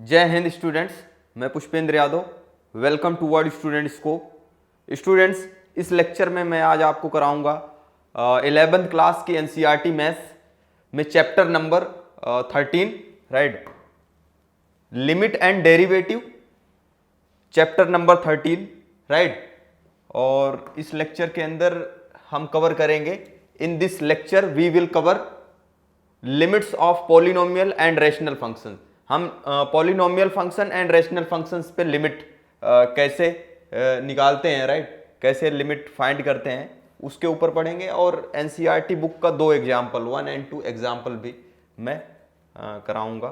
जय हिंद स्टूडेंट्स, मैं Pushpendra Yadav. Welcome to world student scope. Students, इस लेक्चर में मैं आज आपको कराऊंगा 11th क्लास की एनसीईआरटी मैथ्स में chapter number 13 right, limit and derivative, chapter number 13 right. और इस लेक्चर के अंदर हम कवर करेंगे, in this lecture we will cover limits of polynomial and rational function. हम polynomial function and rational functions पे लिमिट कैसे निकालते हैं राइट, कैसे लिमिट फाइंड करते हैं उसके ऊपर पढ़ेंगे। और एनसीईआरटी बुक का 2 एग्जाम्पल 1 and 2 एग्जाम्पल भी मैं कराऊंगा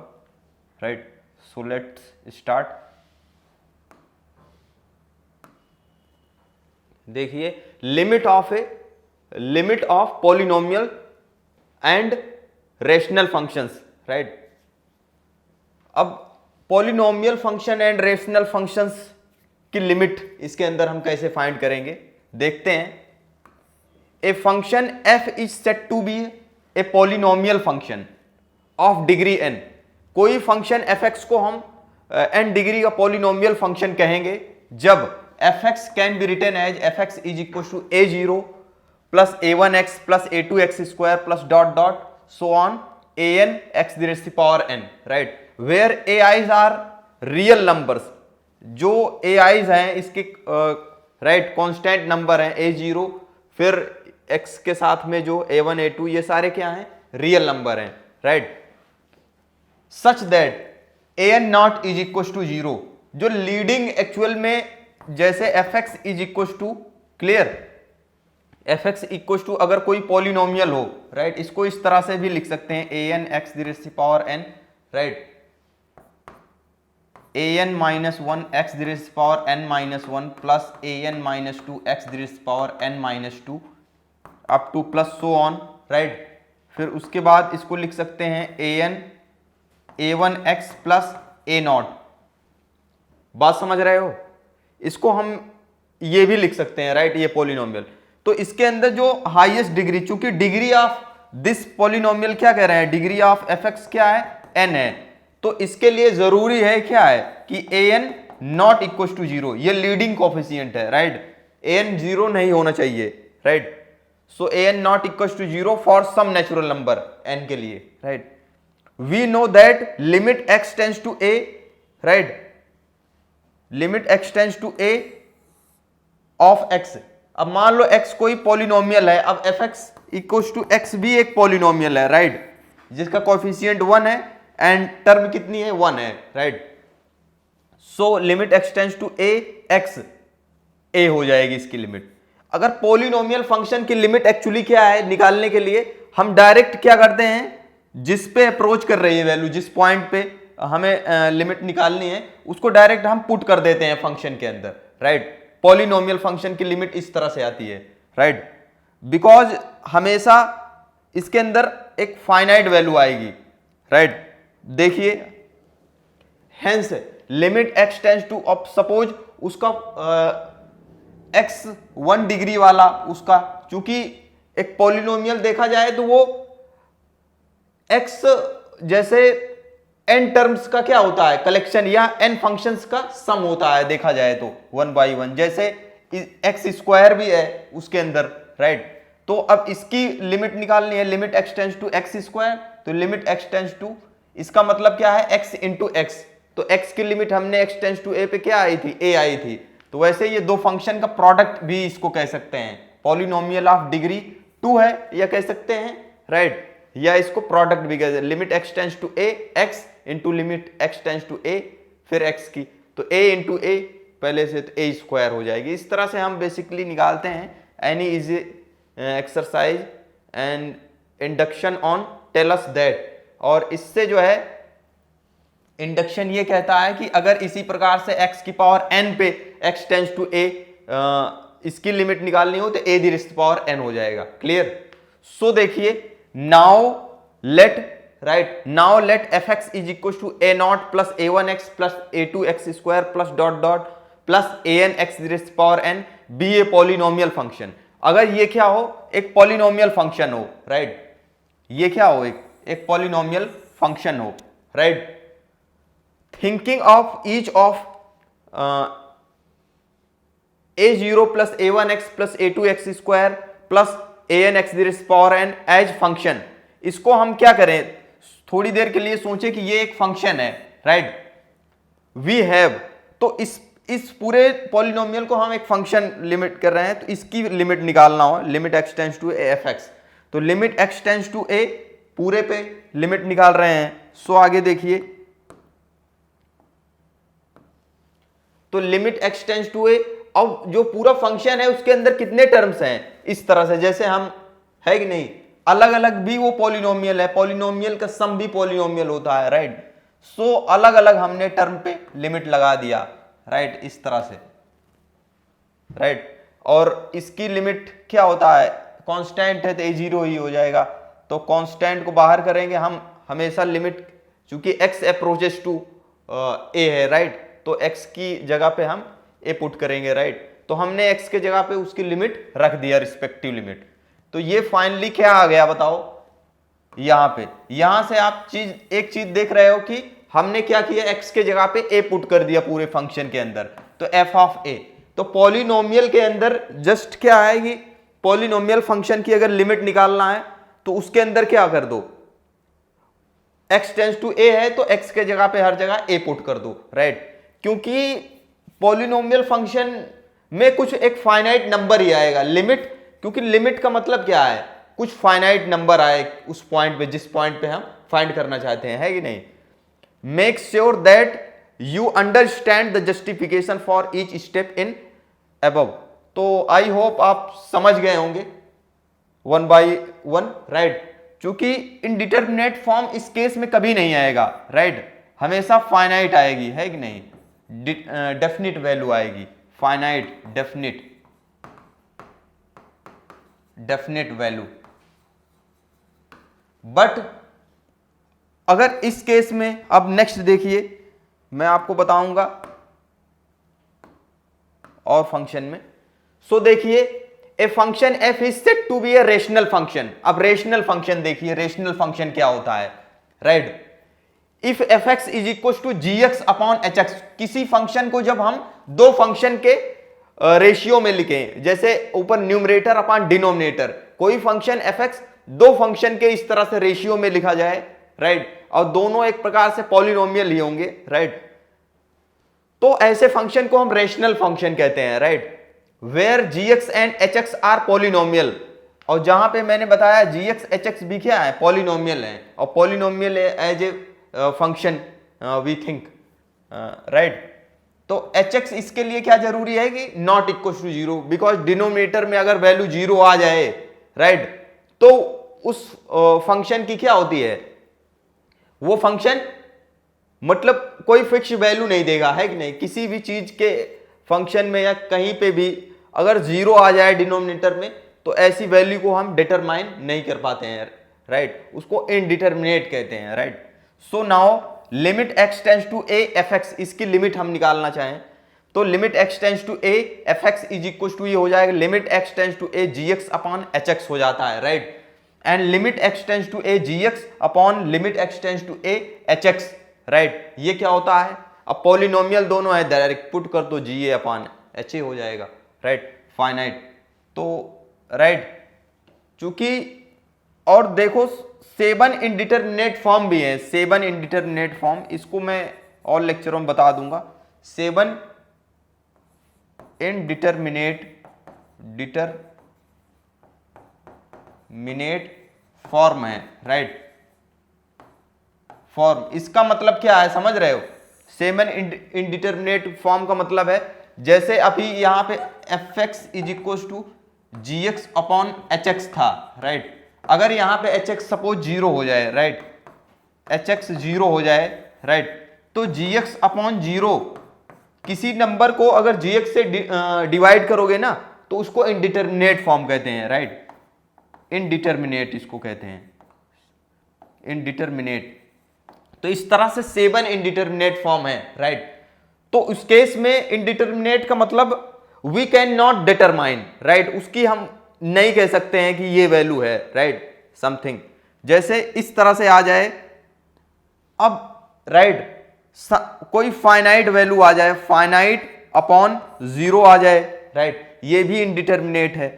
राइट। So let's start. देखिए, limit of polynomial and rational functions right. अब polynomial function and rational functions की लिमिट इसके अंदर हम कैसे फाइंड करेंगे, देखते हैं। A function f is set to be a polynomial function of degree n। कोई फंक्शन fx को हम n डिग्री का पॉलिनोमियल फंक्शन कहेंगे जब fx can be written as fx is equal to a0 plus a1x plus a2x square plus dot dot so on an x the power n right, where ai's are real numbers. जो ai's हैं इसके right constant number हैं, a0 फिर x के साथ में जो a1 a2 ये सारे क्या हैं, रियल नंबर हैं right. Such that an not is equal to 0, जो लीडिंग एक्चुअल में जैसे fx is equal to clear, fx equal to अगर कोई पॉलिनोमियल हो राइट, इसको इस तरह से भी लिख सकते हैं an x the power n right, an minus 1 x the power n minus 1 plus an minus 2 x the power n minus 2 up two plus so on right. फिर उसके बाद इसको लिख सकते हैं an a1x plus a not. बात समझ रहे हो? इसको हम ये भी लिख सकते हैं राइट, ये पॉलिनोमियल। तो इसके अंदर जो हाईएस्ट डिग्री, चूंकि डिग्री ऑफ दिस पॉलिनोमियल क्या कह रहे हैं, डिग्री ऑफ fx क्या है, n है, तो इसके लिए जरूरी है क्या है कि an नॉट इक्वल टू 0, ये लीडिंग कोफिशिएंट है राइट, an 0 नहीं होना चाहिए right. So an not equal to 0 for some natural number n के लिए right. We know that limit x tends to a right, limit x tends to a of x। अब मान लो x कोई polynomial है, अब fx इक्वल टू x भी एक polynomial है राइट, जिसका कोएफिशिएंट 1 है एंड टर्म कितनी है, 1 है right. So limit x tends to a x a हो जाएगी इसकी लिमिट। अगर पॉलिनोमियल फंक्शन की लिमिट एक्चुअली क्या है निकालने के लिए हम डायरेक्ट क्या करते हैं, जिस पे अप्रोच कर रही है वैल्यू, जिस पॉइंट पे हमें लिमिट निकालनी है उसको डायरेक्ट हम पुट कर देते हैं फंक्शन के अंदर राइट। पॉलिनोमियल फंक्शन की लिमिट इस तरह से आती है राइट, बिकॉज हमेशा इसके अंदर एक फाइनाइट वैल्यू आएगी राइट। देखिए, hence limit x tends to, अब सपोज उसका x 1 डिग्री वाला उसका, चूंकि एक पॉलिनोमियल देखा जाए तो वो x जैसे n टर्म्स का क्या होता है, कलेक्शन या n फंक्शंस का सम होता है देखा जाए तो 1 by 1, जैसे x स्क्वायर भी है उसके अंदर राइट। तो अब इसकी लिमिट निकालनी है, limit x tends to x square, तो लिमिट x टेंड्स टू, इसका मतलब क्या है x इंटू एक्स, तो x की लिमिट हमने x टेंड्स टू a पे क्या आई थी, a आई थी। तो वैसे ये दो फंक्शन का प्रोडक्ट भी इसको कह सकते हैं, पॉलिनोमियल ऑफ डिग्री 2 है या कह सकते हैं राइट, या इसको प्रोडक्ट भी कहते हैं। Limit x tends to a x into limit x tends to a फिर x की, तो a इंटू a पहले से तो a स्क्वायर हो जाएगी। इस तरह से हम बेसिकली निकालते हैं। Any is exercise and induction on tell us that, और इससे जो है इंडक्शन ये कहता है कि अगर इसी प्रकार से x की पावर n पे x टेंड्स टू a इसकी लिमिट निकालनी हो तो a दी पावर n हो जाएगा। क्लियर? सो देखिए, now let fx is equal to a not plus a1x plus a2x square plus dot dot plus an x the power n be a polynomial function. अगर ये क्या हो, एक polynomial function हो right, ये क्या हो, एक पॉलिनोमियल फंक्शन हो right. Thinking of each of a0 plus a1x plus a2x square plus an x this power n as function, इसको हम क्या करें, थोड़ी देर के लिए सोचें कि ये एक फंक्शन है, राइट, वी हैव, तो इस पूरे पॉलिनोमियल को हम एक फंक्शन लिमिट कर रहे हैं, तो इसकी लिमिट निकालना हो, limit x tends to a f x, तो limit x tends to a पूरे पे लिमिट निकाल रहे हैं। सो आगे देखिए, तो limit x tends to a, अब जो पूरा फंक्शन है उसके अंदर कितने टर्म्स हैं, इस तरह से जैसे हम, है कि नहीं, अलग अलग भी वो पॉलिनोमियल है, पॉलिनोमियल का सम भी पॉलिनोमियल होता है, राइट। सो अलग अलग हमने टर्म पे लिमिट लगा दिया, राइट, इस तरह से, राइट। और इसकी लिमिट क्या होता है, कांस्टेंट है तो a0 ही हो जाएगा, तो कांस्टेंट को बाहर करेंगे हम, हमेशा लिमिट, चूंकि x अप्रोचेस टू a है, राइट, तो x की जगह पे हम a पुट करेंगे, राइट, तो हमने x के जगह पे उसकी लिमिट रख दिया, रिस्पेक्टिव लिमिट। तो ये फाइनली क्या आ गया बताओ, यहां पे, यहां से आप एक चीज देख रहे हो कि हमने क्या किया, x के जगह पे a पुट कर दिया पूरे फंक्शन के अंदर, तो f ऑफ a, तो पॉलिनोमियल के अंदर जस्ट क्या आएगी, पॉलिनोमियल फंक्शन की अगर लिमिट निकालना है तो उसके अंदर क्या कर दो, x टेंड्स टू a है तो x के जगह पे हर जगह a पुट कर दो, राइट, क्योंकि पॉलिनोमियल फंक्शन में कुछ एक फाइनाइट नंबर ही आएगा, लिमिट, क्योंकि लिमिट का मतलब क्या है, कुछ फाइनाइट नंबर आए उस पॉइंट पे, जिस पॉइंट पे हम फाइंड करना चाहते हैं, है कि नहीं। Make sure that you understand the justification for each step in above, तो आई होप आप समझ गए होंगे वन बाय वन, राइट, क्योंकि इनडिटरमिनेट फॉर्म इस केस में कभी नहीं आएगा, राइट, हमेशा फाइनाइट आएगी, है कि नहीं, डेफिनिट वैल्यू आएगी, फाइनाइट डेफिनिट वैल्यू। बट अगर इस केस में, अब नेक्स्ट देखिए, मैं आपको बताऊंगा और फंक्शन में। सो देखिए, a function f is said to be a rational function. अब रेशनल फंक्शन देखिए, रेशनल फंक्शन क्या होता है, right, if f x is equal to g x upon h x, किसी फंक्शन को जब हम दो फंक्शन के रेशियो में लिखें, जैसे ऊपर न्यूमरेटर अपॉन डिनोमिनेटर, कोई फंक्शन एफ एक्स दो फंक्शन के इस तरह से रेशियो में लिखा जाए, राइट, और दोनों एक प्रकार से पॉलिनोमियल ही होंगे, राइट, तो ऐसे फंक्शन को हम रेशनल फंक्शन कहते हैं, right, where g x and h x are polynomial, और जहां पे मैंने बताया जी एक्स एच एक्स भी क्या है, पॉलिनोमियल है, और polynomial as a function we think, right. तो एच एक्स इसके लिए क्या जरूरी है कि not equal to zero, because denominator में अगर वैल्यू जीरो आ जाए, राइट, तो उस फंक्शन की क्या होती है, वो फंक्शन मतलब कोई फिक्स वैल्यू नहीं देगा, है कि नहीं, किसी भी चीज के फंक्शन में या कहीं पे भी अगर जीरो आ जाए डिनोमिनेटर में, तो ऐसी वैल्यू को हम डिटरमाइन नहीं कर पाते हैं, राइट, उसको इनडिटरमिनेट कहते हैं, right. So now limit x tends to a f x, इसकी लिमिट हम निकालना चाहें तो limit x tends to a f x is equal to, ये हो जाएगा limit x tends to a g x upon h x हो जाता है, right, and limit x tends to a g x upon limit x tends to a h x, right, ये क्या होता है, अब पॉलिनोमियल दोनों है, डायरेक्ट पुट कर दो जी ए अपॉन एच ए हो जाएगा, राइट, फाइनाइट, तो राइट, चूंकि और देखो 7 इनडिटरमिनेट फॉर्म भी है, 7 इनडिटरमिनेट फॉर्म, इसको मैं और लेक्चरों में बता दूंगा, 7 डिटरमिनेट फॉर्म है, राइट, फॉर्म, इसका मतलब क्या है समझ रहे हो, 7 इनडिटरमिनेट फॉर्म का मतलब है, जैसे अभी यहां पे f x is equal to g x upon h x था, राइट, अगर यहां पे एच एक्स सपोज जीरो हो जाए, राइट, एच एक्स जीरो हो जाए, राइट, तो जी एक्स अपॉन जीरो, किसी नंबर को अगर जी एक्स से डिवाइड करोगे ना तो उसको इनडिटरमिनेट फॉर्म कहते हैं, राइट, इनडिटरमिनेट इसको कहते हैं, इनडिटरमिनेट, तो इस तरह से 7 इनडिटरमिनेट फॉर्म है, राइट, तो उस केस में इनडिटरमिनेट का मतलब we can not determine, right, उसकी हम नहीं कह सकते हैं कि ये वैल्यू है, राइट, समथिंग, जैसे इस तरह से आ जाए, अब राइट, कोई फाइनाइट वैल्यू आ जाए, फाइनाइट अपॉन 0 आ जाए, राइट, ये भी इनडिटर्मिनेट है,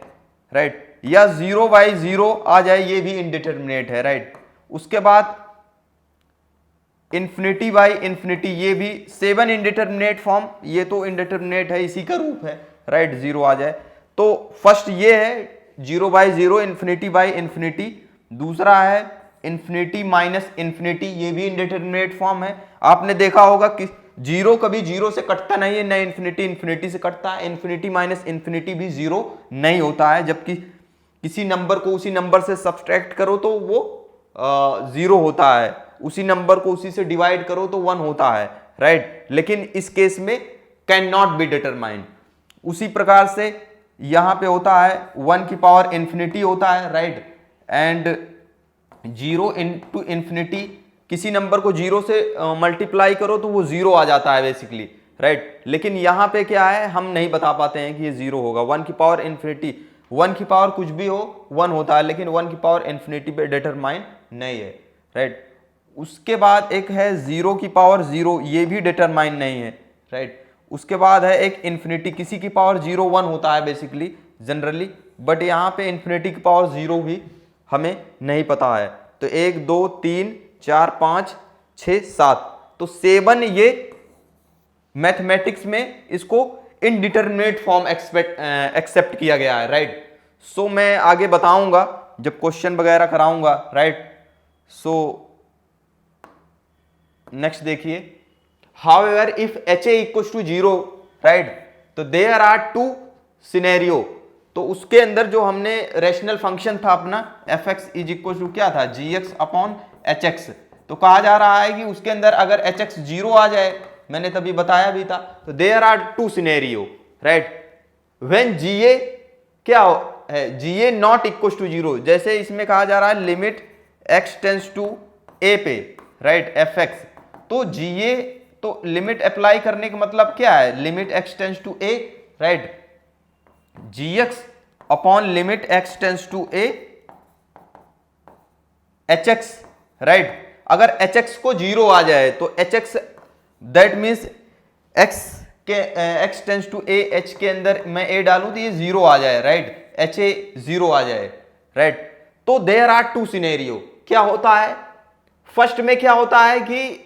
राइट, या 0/0 आ जाए, ये भी इनडिटर्मिनेट है, राइट। उसके बाद इन्फिनिटी/इन्फिनिटी, ये भी 7 इनडिटर्मिनेट फॉर्म, ये तो इनडिटर्मिनेट है, इसी का रूप है, राइट, 0 आ जाए। तो फर्स्ट ये है 0/0, इन्फिनिटी/इन्फिनिटी। दूसरा है इन्फिनिटी माइनस इन्फिनिटी, ये भी इनडिटर्मिनेट फॉर्म है। आपने देखा होगा कि 0 कभी 0 से कटता नहीं है, न इन्फिनिटी से कटता है। इन्फिनिटी माइनस इन्फिनिटी भी 0 नहीं होता है, जबकि किसी नंबर को उसी नंबर से सब्सट्रैक्ट करो तो वो 0 होता है, उसी नंबर को उसी से डिवाइड करो तो 1 होता है, राइट। लेकिन इस केस में कैन नॉट बी डिटरमाइंड। उसी प्रकार से यहां पे होता है 1 की पावर इन्फिनिटी होता है, राइट, एंड 0 इंटू इन्फिनिटी, किसी नंबर को 0 से मल्टीप्लाई करो तो वो 0 आ जाता है बेसिकली, राइट। लेकिन यहां पे क्या है, हम नहीं बता पाते हैं कि ये 0 होगा। 1 की पावर इन्फिनिटी, 1 की पावर कुछ भी हो 1 होता है, लेकिन 1 की पावर इन्फिनिटी पे डिटरमाइन नहीं है, राइट। उसके बाद एक है 0 की पावर 0, ये भी डिटरमाइन नहीं है, राइट। उसके बाद है एक इन्फिनिटी, किसी की पावर 0 1 होता है बेसिकली जनरली, बट यहाँ पे इन्फिनिटी की पावर 0 भी हमें नहीं पता है। तो 1 2 3 4 5 6 7, तो 7 ये मैथमेटिक्स में इसको इनडिटरमिनेट फॉर्म एक्सेप्ट किया गया है, राइट। सो मैं आगे बताऊंगा जब क्वेश्चन वगैरह कराऊंगा, राइट। सो नेक्स्ट देखिए, however if HA equals to 0, right, तो देयर आर 2 सिनेरियो। तो उसके अंदर जो हमने रेशनल फंक्शन था अपना fx इज इक्वल टू क्या था, gx अपॉन hx, तो कहा जा रहा है कि उसके अंदर अगर hx 0 आ जाए, मैंने तभी बताया भी था, तो there are 2 scenario, right, when GA क्या है, GA नॉट इक्वल टू 0, जैसे इसमें कहा जा रहा है limit x tends to a पे, राइट, fx, तो GA तो लिमिट अप्लाई करने का मतलब क्या है, limit x tends to a, right, gx upon limit x tends to a hx, right. अगर hx को 0 आ जाए तो hx that means x tends to a, h के अंदर मैं a डालूं तो ये 0 आ जाए, राइट, ha 0 आ जाए, राइट। तो देयर आर 2 सिनेरियो, क्या होता है, फर्स्ट में क्या होता है कि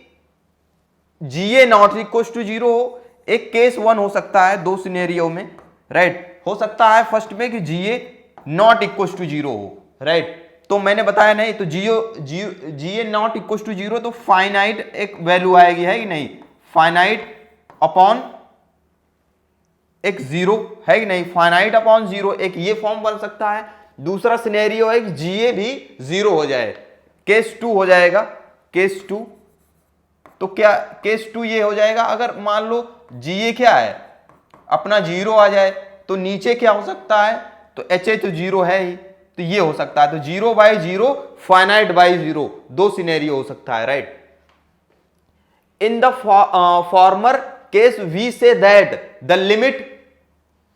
GA नॉट इक्वल टू 0 हो, एक केस 1 हो सकता है 2 सिनेरियो में, राइट, हो सकता है फर्स्ट में कि GA नॉट इक्वल टू 0 हो, राइट। तो मैंने बताया नहीं, तो GA नॉट इक्वल टू 0, तो फाइनाइट एक वैल्यू आएगी, है कि नहीं, फाइनाइट अपॉन एक 0, है कि नहीं, फाइनाइट अपॉन 0, एक ये फॉर्म बन सकता है। दूसरा सिनेरियो है कि GA भी 0 हो जाए, केस 2 हो जाएगा, केस 2, तो क्या केस 2 ये हो जाएगा, अगर मान लो GA क्या है अपना 0 आ जाए, तो नीचे क्या हो सकता है, तो HA तो 0 है ही, तो ये हो सकता है, तो 0/0 फाइनाइट/0, 2 सिनेरियो हो सकता है, right. In the former case we say that the limit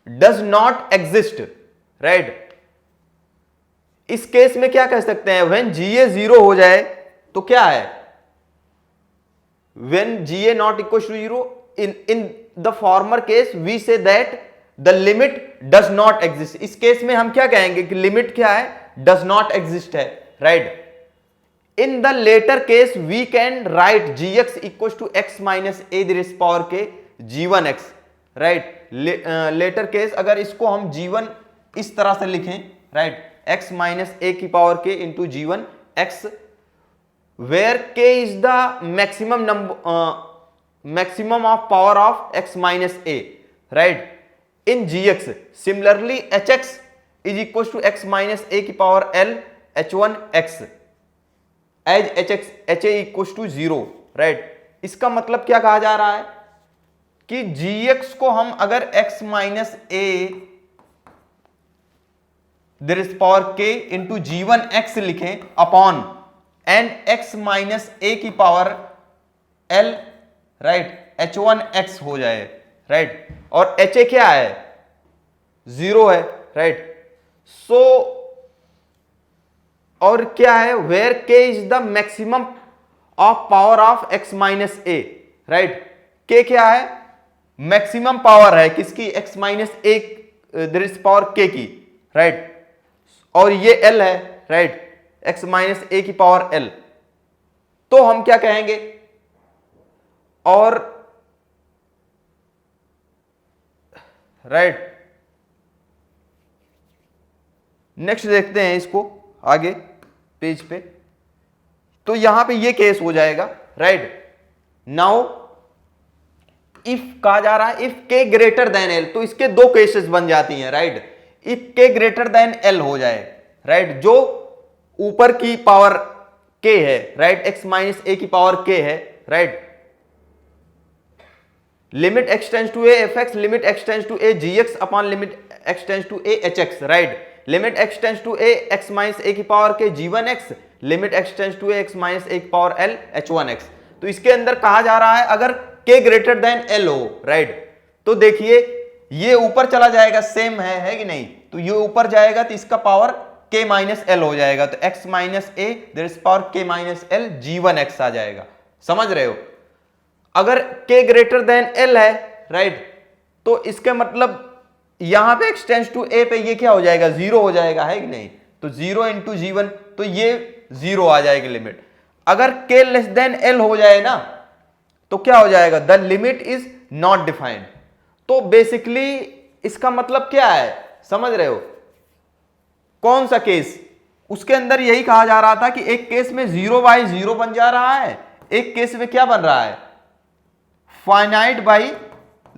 does not exist, right. इस केस में क्या कह सकते हैं, व्हेन GA 0 हो जाए तो क्या है, when GA not equal to 0, in the former case we say that the limit does not exist। इस केस में हम क्या कहेंगे कि लिमिट क्या है, does not exist है, right। in the later case we can write gx equals to x minus a the raised power k g1x, right। later case अगर इसको हम g1 इस तरह से लिखें, right, x minus a की power k into g1x, where k is the maximum of power of x minus a, right, in gx। similarly hx is equals to x minus a की power l h1x as ha equals to 0, right। इसका मतलब क्या कहा जा रहा है कि gx को हम अगर x minus a there is power k into g1x लिखें upon and x minus a की पावर l, राइट, h1x हो जाए, राइट, और ha क्या है, 0 है, राइट। सो और क्या है, where k is the maximum of power of x minus a, right. K क्या है, मैक्सिमम पावर है किसकी, x माइनस एक देयर इज पावर k की, राइट। और ये l है, राइट, x माइनस ए की पावर l। तो हम क्या कहेंगे, और राइट, नेक्स्ट देखते हैं इसको आगे पेज पे। तो यहां पे ये केस हो जाएगा, राइट। नाउ इफ कहा जा रहा है इफ के ग्रेटर देन एल, तो इसके दो केसेस बन जाती हैं, राइट। इफ के ग्रेटर देन एल हो जाए, राइट, जो ऊपर की पावर के है, राइट, एक्स माइनस ए की पावर के है, right, limit x tends to a f x, limit x tends to a g x upon limit x tends to a h x, right, limit x tends to a x minus a की power k g one x, limit x tends to a x minus a की power l h one x. तो इसके अंदर कहा जा रहा है अगर के ग्रेटर देन एल हो, राइट, तो देखिए ये ऊपर चला जाएगा, सेम है कि नहीं, तो ये ऊपर जाएगा तो इसका पावर के माइनस एल हो जाएगा, तो x minus a there is power k minus l g one x आ जाएगा, समझ रहे हो। अगर k ग्रेटर देन l है, राइट, तो इसके मतलब यहां पे x टेंस टू a पे ये क्या हो जाएगा, जीरो हो जाएगा, है कि नहीं, तो जीरो इंटू जी वन, तो ये जीरो आ जाएगी लिमिट। अगर k लेस देन l हो जाए ना, तो क्या हो जाएगा, the limit is not defined. तो बेसिकली इसका मतलब क्या है, समझ रहे हो, कौन सा केस, उसके अंदर यही कहा जा रहा था कि एक केस में 0/0 बन जा रहा है, एक केस में क्या बन रहा है, फाइनाइट बाई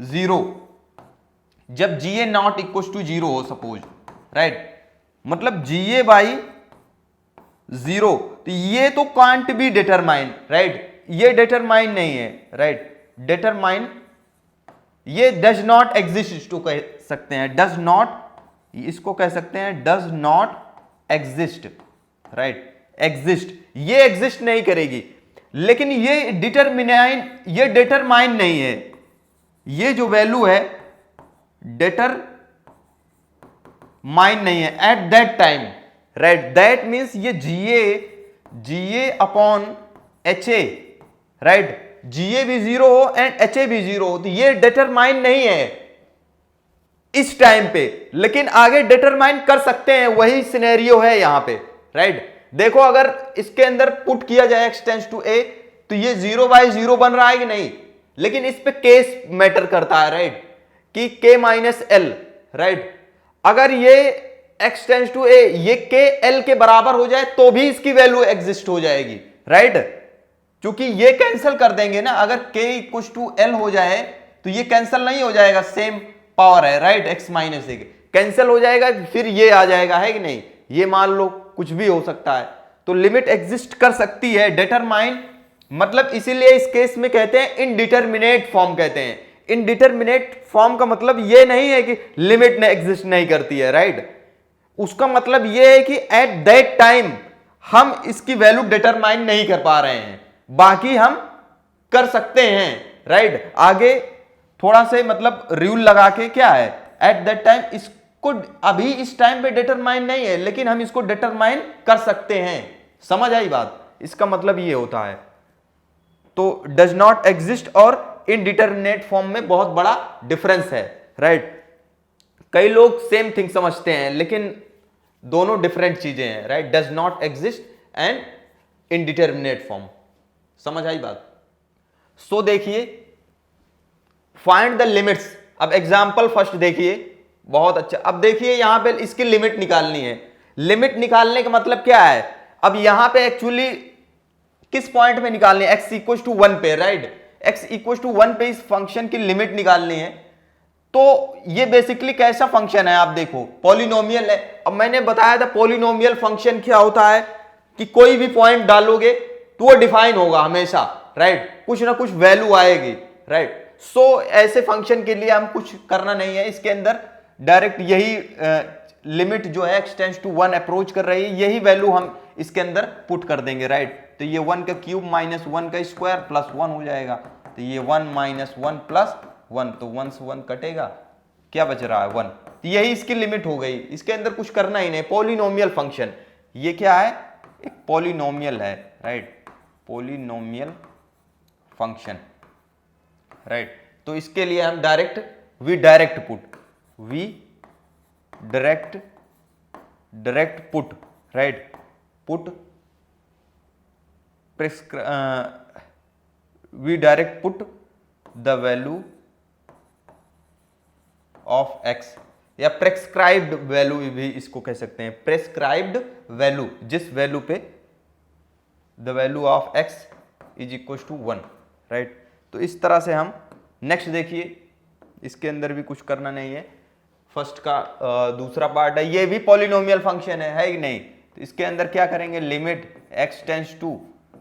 जीरो, जब जीए नॉट इक्वल टू जीरो हो सपोज, राइट, मतलब जीए बाई जीरो, तो ये तो कांट बी डिटरमाइन, राइट, ये डिटरमाइन नहीं है, राइट, डिटरमाइन, ये डज नॉट एग्जिस्ट, इसको कह सकते हैं, डज नॉट, इसको कह सकते हैं does not exist, right, exist, ये एग्जिस्ट नहीं करेगी। लेकिन ये डिटरमाइन नहीं है, ये जो वैल्यू है डिटरमाइन नहीं है eight that time, right, that means ये जीए अपॉन एच ए, राइट, जीए भी जीरो हो एंड एच ए भी जीरो हो, तो ये डिटरमाइन नहीं है इस टाइम पे, लेकिन आगे डिटरमाइन कर सकते हैं, वही सिनेरियो है यहां पे, राइट। देखो अगर इसके अंदर पुट किया जाए एक्स टेंस टू ए, तो ये 0/0 बन रहा है कि नहीं, लेकिन इस पे केस मैटर करता है, राइट, कि k माइनस एल, राइट, अगर ये एक्स टेंस टू ए ये k l के बराबर हो जाए तो भी इसकी वैल्यू एग्जिस्ट हो जाएगी, राइट, क्योंकि ये कैंसिल कर देंगे ना, अगर k इक्वल टू l हो जाए तो ये कैंसिल नहीं हो जाएगा, सेम पावर है, राइट, एक्स माइनस ए कैंसिल हो जाएगा, फिर ये आ जाएगा, है कि नहीं, ये मान लो कुछ भी हो सकता है, तो लिमिट एग्जिस्ट कर सकती है, डिटरमाइन, मतलब इसीलिए इस केस में कहते हैं इनडिटरमिनेट फॉर्म कहते हैं। इनडिटरमिनेट फॉर्म का मतलब ये नहीं है कि लिमिट एग्जिस्ट नहीं करती है, राइट, उसका मतलब ये है कि एट दैट टाइम हम इसकी वैल्यू डिटरमाइन नहीं कर पा रहे हैं, बाकी हम कर सकते हैं, राइट। आगे थोड़ा से मतलब रूल लगा के क्या है, एट दैट टाइम, इसको अभी इस टाइम पे डिटरमाइन नहीं है, लेकिन हम इसको डिटरमाइन कर सकते हैं, समझ आई बात, इसका मतलब ये होता है। तो डज नॉट एग्जिस्ट और इनडिटरमिनेट फॉर्म में बहुत बड़ा डिफरेंस है, राइट। कई लोग सेम थिंग समझते हैं, लेकिन दोनों डिफरेंट चीजें हैं, right, does not exist and indeterminate form, समझ आई बात। सो देखिए, फाइंड द लिमिट्स, अब एग्जांपल फर्स्ट देखिए, बहुत अच्छा। अब देखिए यहां पे इसकी लिमिट निकालनी है, लिमिट निकालने का मतलब क्या है, अब यहां पे एक्चुअली किस पॉइंट पे निकालनी है, x इक्वल टू 1 पे, राइट, x इक्वल टू 1 पे इस फंक्शन की लिमिट निकालनी है। तो ये बेसिकली कैसा फंक्शन है, आप देखो पॉलिनोमियल है। अब मैंने बताया था पॉलिनोमियल फंक्शन क्या होता है कि कोई भी पॉइंट डालोगे तो वो डिफाइन होगा हमेशा, राइट, कुछ ना कुछ वैल्यू आएगी, राइट। सो ऐसे फंक्शन के लिए हम कुछ करना नहीं है, इसके अंदर डायरेक्ट यही लिमिट जो है x टेंस टू 1 अप्रोच कर रही है, यही वैल्यू हम इसके अंदर पुट कर देंगे, राइट। तो ये 1 का क्यूब माइनस 1 का स्क्वायर प्लस 1 हो जाएगा, तो ये 1 माइनस 1 प्लस 1, तो 1 से 1 कटेगा, क्या बच रहा है 1, तो यही इसकी लिमिट हो गई, इसके अंदर कुछ करना ही नहीं। पॉलिनोमियल फंक्शन, ये क्या है, एक पॉलिनोमियल है, राइट, पॉलिनोमियल फंक्शन, राइट। तो इसके लिए हम we direct put right, put we direct put the value of x, या प्रेस्क्राइब्ड वैल्यू भी इसको कह सकते हैं, प्रेस्क्राइब्ड वैल्यू, जिस वैल्यू पे the value of x is equal to 1 right. तो इस तरह से हम नेक्स्ट देखिए, इसके अंदर भी कुछ करना नहीं है, फर्स्ट का दूसरा पार्ट है, ये भी पॉलिनोमियल फंक्शन है कि नहीं। तो इसके अंदर क्या करेंगे, लिमिट x टेंड्स टू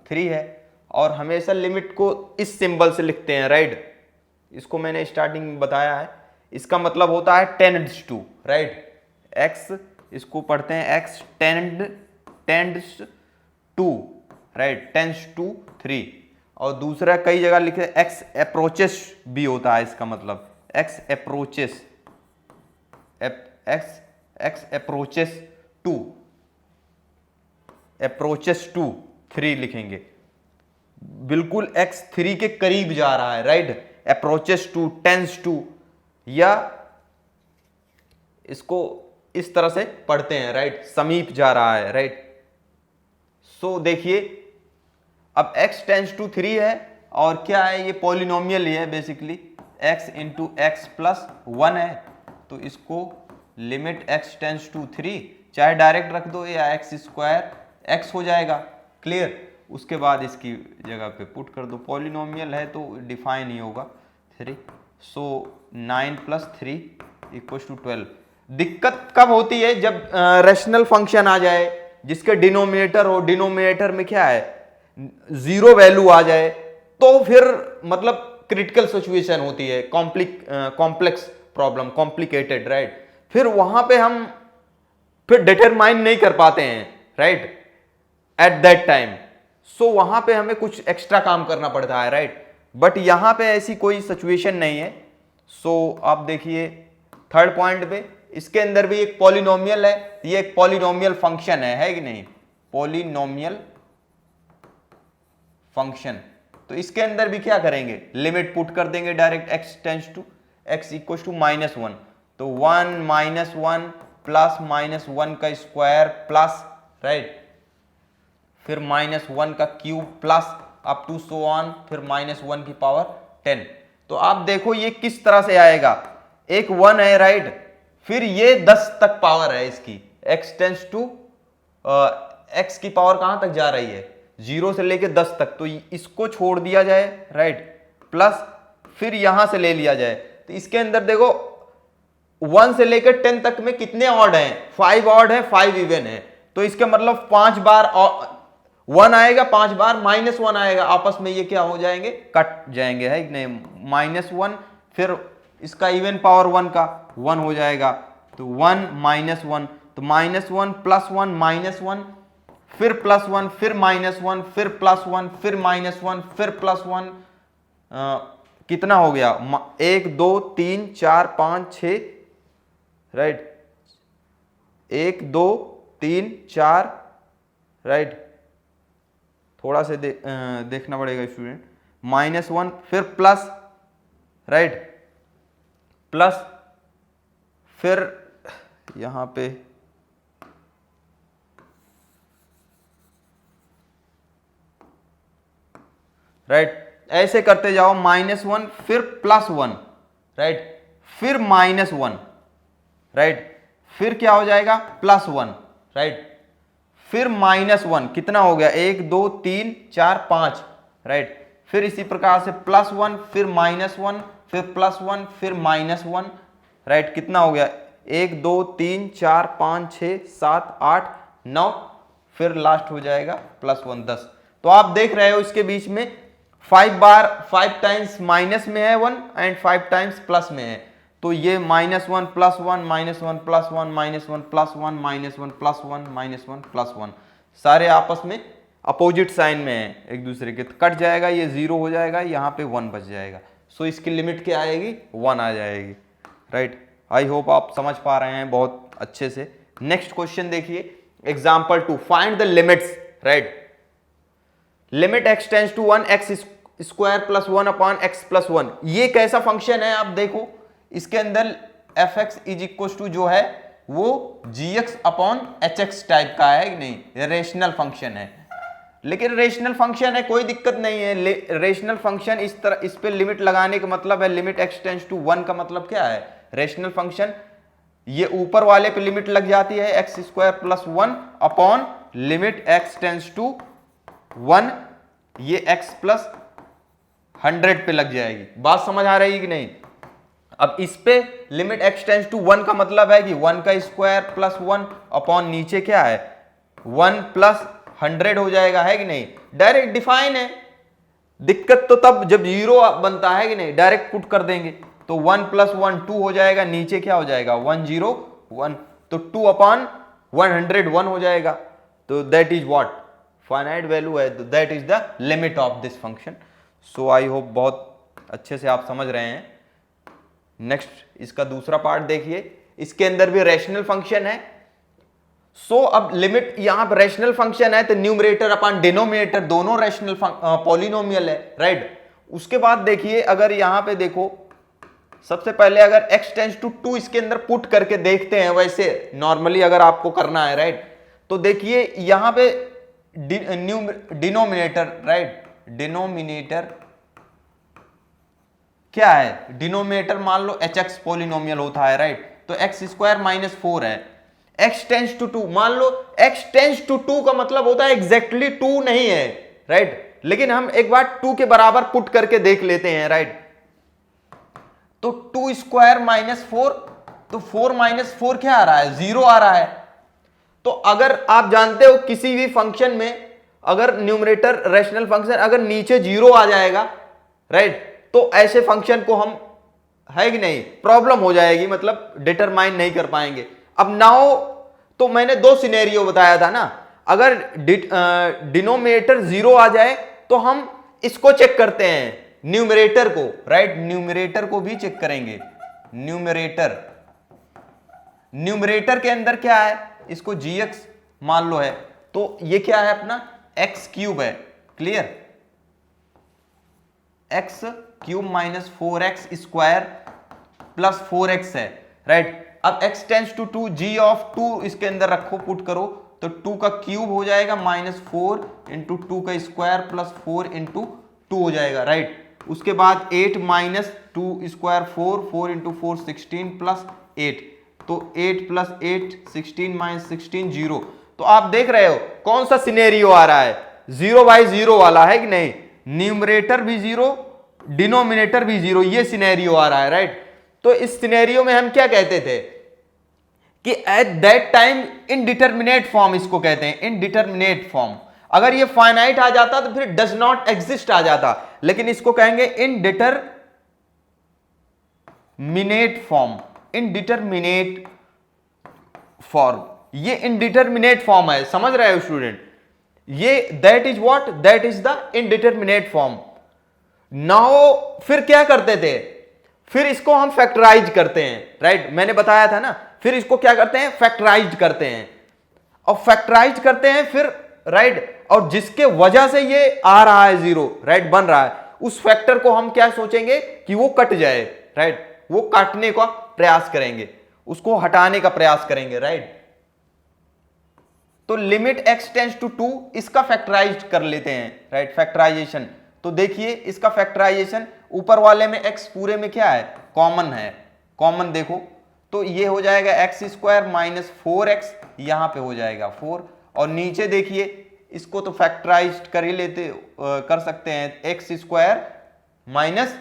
3 है, और हमेशा लिमिट को इस सिंबल से लिखते हैं राइट, इसको मैंने स्टार्टिंग में बताया है, इसका मतलब होता है टेंड्स टू राइट, x इसको पढ़ते हैं x tends to right, tends to 3, और दूसरा कई जगह लिखे x अप्रोचेस भी होता है, इसका मतलब x अप्रोचेस टू 3 लिखेंगे, बिल्कुल x 3 के करीब जा रहा है right, approaches to, tends to, या इसको इस तरह से पढ़ते हैं राइट, समीप जा रहा है राइट। सो देखिए अब x टेंस टू 3 है, और क्या है, ये पॉलिनोमियल ही है basically, x into x plus 1 है, तो इसको लिमिट x टेंस टू 3 चाहे डायरेक्ट रख दो या x स्क्वायर x हो जाएगा, क्लियर। उसके बाद इसकी जगह पे पुट कर दो, पॉलिनोमियल है तो डिफाइन ही होगा 3, सो 9 प्लस 3 इक्वल टू 12। दिक्कत कब होती है, जब रैशनल फंक्शन आ जाए जिसके डिनोमिनेटर हो, डिनोमिनेटर में क्या है 0 वैल्यू आ जाए, तो फिर मतलब क्रिटिकल सिचुएशन होती है, कॉम्प्लेक्स प्रॉब्लम, कॉम्प्लिकेटेड राइट, फिर वहां पे हम फिर डिटरमाइन नहीं कर पाते हैं राइट एट दैट टाइम, सो वहां पे हमें कुछ एक्स्ट्रा काम करना पड़ता है राइट, बट यहां पे ऐसी कोई सिचुएशन नहीं है। सो आप देखिए थर्ड पॉइंट पे, इसके अंदर भी एक पॉलिनोमियल है, ये एक पॉलिनोमियल फंक्शन है कि नहीं, पॉलिनोमियल फंक्शन। तो इसके अंदर भी क्या करेंगे, लिमिट पुट कर देंगे direct, x tends to x equal to -1, तो 1 -1 प्लस -1 का स्क्वायर प्लस राइट, फिर -1 का cube plus up to so on, फिर -1 की पावर 10। तो आप देखो ये किस तरह से आएगा, एक 1 है राइट, फिर ये 10 तक पावर है इसकी, x टेंस टू x की पावर कहां तक जा रही है, 0 से लेके 10 तक, तो इसको छोड़ दिया जाए राइट, प्लस फिर यहां से ले लिया जाए, तो इसके अंदर देखो 1 से लेकर 10 तक में कितने ऑड हैं, 5 ऑड है, 5 इवन है, तो इसका मतलब 5 बार 1 आएगा, 5 बार -1 आएगा, आपस में ये क्या हो जाएंगे, कट जाएंगे है नहीं, -1 फिर इसका इवन पावर 1 का 1 हो जाएगा, तो 1 -1, तो -1 प्लस 1 -1, फिर +1, फिर -1, फिर +1, फिर -1, फिर +1, कितना हो गया, 1 2 3 4 5 6 राइट, 1 2 3 4 राइट, थोड़ा से देखना पड़ेगा स्टूडेंट, -1 फिर प्लस राइट, प्लस फिर यहां पे राइट, ऐसे करते जाओ, -1 फिर +1 राइट, फिर -1 राइट, फिर क्या हो जाएगा +1 राइट, फिर -1, कितना हो गया, 1 2 3 4 5 राइट, फिर इसी प्रकार से +1 फिर -1 फिर +1 फिर -1 राइट, कितना हो गया, 1 2 3 4 5 6 7 8 9, फिर लास्ट हो जाएगा +1 10। तो आप देख रहे हो इसके बीच में 5 बार 5 टाइम्स माइनस में है 1 एंड 5 टाइम्स प्लस में है, तो ये -1 +1 -1 +1 -1 +1 -1 +1 +1 सारे आपस में अपोजिट साइन में है एक दूसरे के, तो कट जाएगा, ये 0 हो जाएगा, यहाँ पे 1 बच जाएगा, सो इसकी लिमिट क्या आएगी, 1 आ जाएगी राइट। आई होप आप समझ पा रहे हैं बहुत अच्छे से। नेक्स्ट क्वेश्चन देखिए, example 2, find the limits right, limit x tends to 1 x square plus 1 upon x plus 1, ये कैसा फंक्शन है आप देखो, इसके अंदर f x is equal to जो है वो g x upon h x type का है कि नहीं, रेशनल फंक्शन है। लेकिन रेशनल फंक्शन है, कोई दिक्कत नहीं है। रेशनल फंक्शन इस तरह, इस पे लिमिट लगाने का मतलब है लिमिट एक्स टेंड्स टू 1 का मतलब क्या है, रेशनल फंक्शन ये ऊपर वाले पे लिमिट लग जाती है x square plus 1 upon limit x tends to 1, ये एक्स प्लस 100 पे लग जाएगी। बात समझ आ रही है कि नहीं। अब इस पे लिमिट एक्स टेंड्स टू 1 का मतलब है कि 1 का स्क्वायर प्लस 1 अपॉन नीचे क्या है 1 प्लस 100 हो जाएगा, है कि नहीं, डायरेक्ट डिफाइन है। दिक्कत तो तब जब 0 बनता है कि नहीं, डायरेक्ट पुट कर देंगे तो 1 प्लस 1 2 हो जाएगा, नीचे क्या हो जाएगा 1 0 1, तो 2 अपॉन 101 हो जाएगा। तो that is what, finite value है, that is the limit of this function. So I hope बहुत अच्छे से आप समझ रहे हैं। नेक्स्ट इसका दूसरा पार्ट देखिए, इसके अंदर भी रैशनल फंक्शन है। सो अब लिमिट यहां पर रैशनल फंक्शन है तो न्यूमरेटर अपॉन डिनोमिनेटर दोनों रैशनल पॉलिनोमियल है, राइट। उसके बाद देखिए अगर यहां पे देखो, सबसे पहले अगर x टेंड्स टू 2 इसके अंदर पुट करके देखते हैं, वैसे नॉर्मली अगर आपको करना है, राइट, तो देखिए यहां पे डिनोमिनेटर, राइट, डिनोमिनेटर क्या है, डिनोमिनेटर मान लो hx पॉलिनोमियल होता है, राइट, तो x स्क्वायर माइनस 4 है, x टेंड्स टू 2 मान लो, x टेंड्स टू 2 का मतलब होता है एग्जैक्टली 2 नहीं है, राइट, लेकिन हम एक बार 2 के बराबर पुट करके देख लेते हैं, राइट। तो 2 स्क्वायर माइनस 4, तो 4 माइनस 4 क्या आ रहा है 0 आ रहा है। तो अगर आप जानते हो किसी भी फंक्शन में अगर न्यूमरेटर रैशनल फंक्शन अगर नीचे 0 आ जाएगा, राइट, तो ऐसे फंक्शन को हम, है कि नहीं, प्रॉब्लम हो जाएगी, मतलब डिटरमाइन नहीं कर पाएंगे। अब नाउ तो मैंने 2 सिनेरियो बताया था ना, अगर डिनोमिनेटर 0 आ जाए तो हम इसको चेक करते हैं न्यूमरेटर को, राइट, न्यूमरेटर को भी चेक करेंगे। न्यूमरेटर के अंदर क्या है, इसको gx मान लो है, तो ये क्या है अपना x क्यूब है, clear, x cube minus 4x square plus 4x है, राइट। अब x tends to 2, g of 2 इसके अंदर रखो, पुट करो, तो 2 का क्यूब हो जाएगा माइनस 4 इंटू 2 का स्क्वायर प्लस 4 इंटू 2 हो जाएगा, राइट। उसके बाद 8 माइनस 2 स्क्वायर 4, 4 इंटू 4 16 प्लस 8, तो 8 प्लस 8 16 माइनस 16 0। तो आप देख रहे हो कौन सा सिनेरियो आ रहा है, 0 बाई 0 वाला, है कि नहीं, न्यूमरेटर भी 0 डिनोमिनेटर भी 0, ये सिनेरियो आ रहा है, राइट। तो इस सिनेरियो में हम क्या कहते थे कि eight that time indeterminate form, इसको कहते हैं इनडिटरमिनेट फॉर्म। अगर ये फाइनाइट आ जाता तो फिर डज नॉट एग्जिस्ट आ जाता, लेकिन इसको कहेंगे इनडिटरमिनेट फॉर्म, इनडिटरमिनेट फॉर्म, ये इनडिटरमिनेट फॉर्म है, समझ रहे हो स्टूडेंट, ये that is what, that is the indeterminate form. Now फिर क्या करते थे, फिर इसको हम फैक्टराइज करते हैं, राइट, मैंने बताया था ना, फिर इसको क्या करते हैं फैक्टराइज करते हैं, और फैक्टराइज करते हैं फिर, राइट, और जिसके वजह से ये आ रहा है 0, राइट, बन रहा है, उस फैक्टर को हम क्या सोचेंगे कि वो कट जाए, राइट, वो काटने का प्रयास करेंगे, उसको हटाने का प्रयास करेंगे, राइट। तो लिमिट x टेंड्स टू 2 इसका फैक्टराइज कर लेते हैं, राइट, फैक्टराइजेशन। तो देखिए इसका फैक्टराइजेशन, ऊपर वाले में x पूरे में क्या है कॉमन है, कॉमन देखो, तो ये हो जाएगा x स्क्वायर माइनस 4x, यहां पे हो जाएगा 4, और नीचे देखिए इसको तो फैक्टराइज कर ही लेते, कर सकते हैं, x स्क्वायर माइनस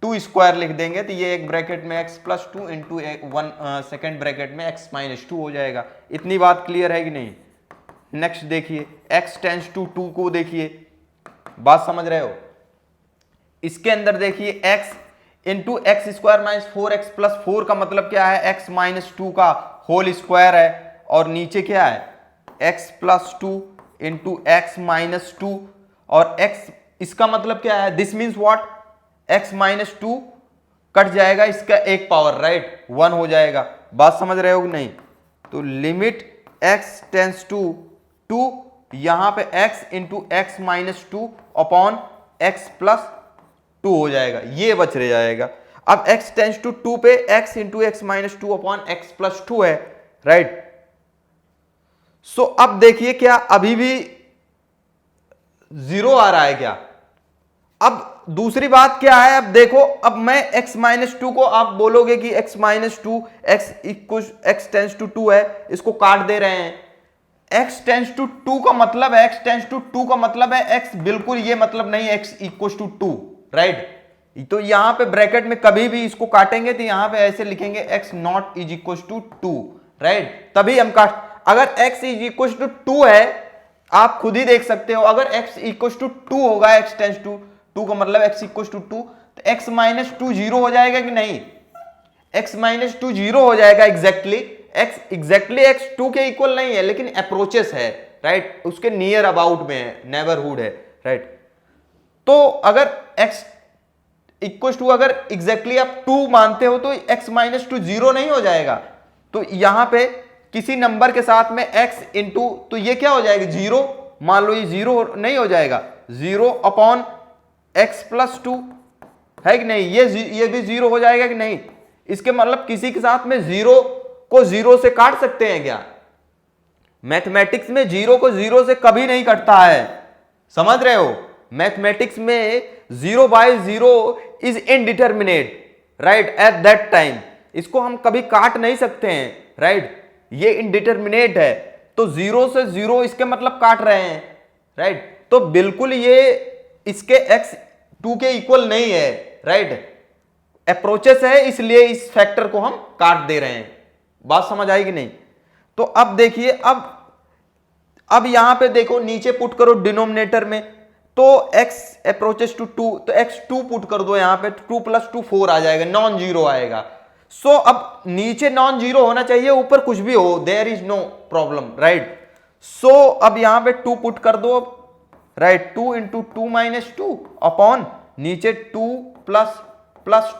2 स्क्वायर लिख देंगे, तो ये एक ब्रैकेट में x plus 2 into 1 second bracket में x माइनस 2 हो जाएगा। इतनी बात क्लियर है कि नहीं। नेक्स्ट देखिए x टेंड्स टू 2 को देखिए, बात समझ रहे हो, इसके अंदर देखिए x into x square minus 4x plus 4 का मतलब क्या है x माइनस 2 का होल स्क्वायर है, और नीचे क्या है x plus 2 into x minus 2, और x इसका मतलब क्या है, this means what, x minus 2 cut जाएगा, इसका एक पावर, राइट, 1 हो जाएगा। बात समझ रहे हो कि नहीं। तो लिमिट x टेंड्स टू 2, यहां पे x into x minus 2 upon x plus 2 हो जाएगा, ये बच रह जाएगा। अब x टेंस टू 2 पे x into x minus 2 upon x plus 2 है, राइट। सो अब देखिए क्या अभी भी 0 आ रहा है क्या? अब दूसरी बात क्या है, अब देखो, अब मैं x माइनस 2 को आप बोलोगे कि x minus 2 x tends to 2 है, इसको काट दे रहे हैं। x टेंस टू 2 का मतलब है, x टेंस टू 2 का मतलब है x, बिल्कुल ये मतलब नहीं x इक्वल टू 2, राइट। तो यहां पे ब्रैकेट में कभी भी इसको काटेंगे तो यहां पे ऐसे लिखेंगे x not is equal to 2, right. तभी हम काट, अगर x इज इक्वल टू 2 है, आप खुद ही देख सकते हो, अगर x इक्वल टू 2 होगा, x टेंस टू 2 का मतलब x इक्वल टू 2, तो x माइनस 2 जीरो हो जाएगा कि नहीं? x माइनस 2 जीरो हो जाएगा एग्जैक्टली। x 2 के इक्वल नहीं है, लेकिन अप्रोचेस है, राइट, उसके नियर अबाउट में है, नेबरहुड है, राइट। तो अगर x इक्वल टू, अगर एग्जैक्टली आप 2 मानते हो तो x माइनस 2 जीरो नहीं हो जाएगा। तो यहां पे किसी नंबर के साथ में x इंटू, तो ये क्या हो जाएगा? जीरो। मान लो ये जीरो नहीं हो जाएगा, 0 अपॉन x प्लस 2 है कि नहीं? ये भी जीरो हो जाएगा कि नहीं? इसके मतलब किसी के साथ में 0 को 0 से काट सकते हैं क्या? मैथमेटिक्स में 0 को 0 से कभी नहीं कटता है, समझ रहे हो? मैथमेटिक्स में 0 by 0 is indeterminate, right, at that time. इसको हम कभी काट नहीं सकते हैं, राइट, ये इनडिटर्मिनेट है। तो 0 से 0 इसके मतलब काट रहे हैं, राइट। तो बिल्कुल ये इसके x 2 के इक्वल नहीं है, राइट, अप्रोचेस है, इसलिए इस फैक्टर को हम काट दे रहे हैं। बात समझ आई कि नहीं? तो अब देखिए, अब यहां पे देखो, नीचे पुट करो डिनोमिनेटर में, तो x अप्रोचेस टू 2, तो x 2 पुट कर दो यहां पे, 2 प्लस 2 4 आ जाएगा, नॉन जीरो आएगा। सो अब नीचे नॉन जीरो होना चाहिए, ऊपर कुछ भी हो, there is no problem, right. So अब यहां पे 2 पुट कर दो, राइट, 2 इंटू 2 माइनस 2 अपॉन नीचे 2 प्लस